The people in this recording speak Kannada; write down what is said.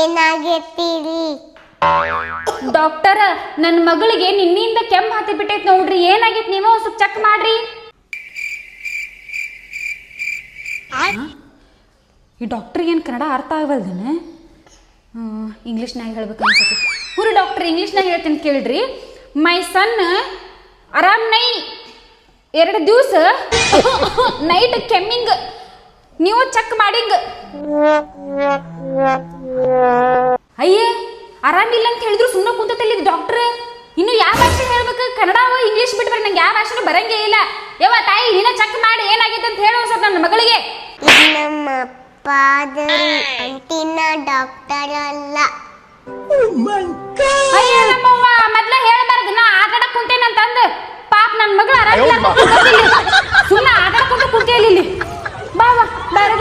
ಏನಾಗೈತಿರಿ? ಡಾಕ್ಟರ್, ನನ್ನ ಮಗಳಿಗೆ ನಿನ್ನಿಂದ ಕೆಮ್ಮು ಹತ್ತಿ ಬಿಟ್ಟೈತಿ ನೋಡ್ರಿ. ಏನಾಗೈತಿ? ನೀವೇ ಒಂದು ಸ್ವಲ್ಪ ಚೆಕ್ ಮಾಡ್ರಿ. ಈ ಡಾಕ್ಟ್ರಿಗೆ ಏನು ಕನ್ನಡ ಅರ್ಥ ಆಗವಲ್ದೇನೆ? ಇಂಗ್ಲೀಷ್ನಾಗ ಹೇಳ್ಬೇಕು ಅನ್ಸತಿ. ಪೂರಿ ಡಾಕ್ಟರ್ ಇಂಗ್ಲೀಷ್ನಾಗ ಹೇಳ್ತೀನಿ ಕೇಳ್ರಿ. ಮೈ ಸನ್ ಆರಾಮ್ ನೈ 2 ದಿವಸ ನೈಟ್ ಕೆಮ್ಮಿಂಗ್, ನೀವು ಚೆಕ್ ಮಾಡಿಂಗ್. ಅಯ್ಯ, ಆರಾಮಿಲ್ಲ ಅಂತ ಹೇಳಿದ್ರು ಸುಮ್ಮನೆ ಕುಂತಲ್ಲಿ ಡಾಕ್ಟ್ರ್. ಇನ್ನು ಯಾವ ಭಾಷೆ ಹೇಳ್ಬೇಕು? ಕನ್ನಡ ಇಂಗ್ಲೀಷ್ ಬಿಟ್ರೆ ನಂಗೆ ಯಾವ ಭಾಷೆನೂ ಬರಂಗೇ ಇಲ್ಲ. ಯಾವ ತಾಯಿ ನೀನ ಚೆಕ್ ಮಾಡಿ ಏನಾಗೈತೆ ಅಂತ ಹೇಳೋ ಸರ್ ನನ್ನ ಮಗಳಿಗೆ. ನಮ್ಮ ಅಪ್ಪಾದರು ಅಂಟಿನ ಡಾಕ್ಟರ್ ಅಲ್ಲ. ಅಯ್ಯ, ನಮ್ಮವ್ವ ಮೊದ್ಲ ಹೇಳ್ಬಾರ್ದು. ನಾ ಆಟಾಡಕ್ ಕುಂತೇನಂತಂದು ಪಾಪ ನನ್ನ ಮಗಳು ಆರಾಮಿಲ್ಲ. ಸುಮ್ಮನೆ ಆಟಾಡ್ಕೊಂಡು ಕುಂತೇಲಿ. ಬಾ ಬಾ, ಬೇರೆ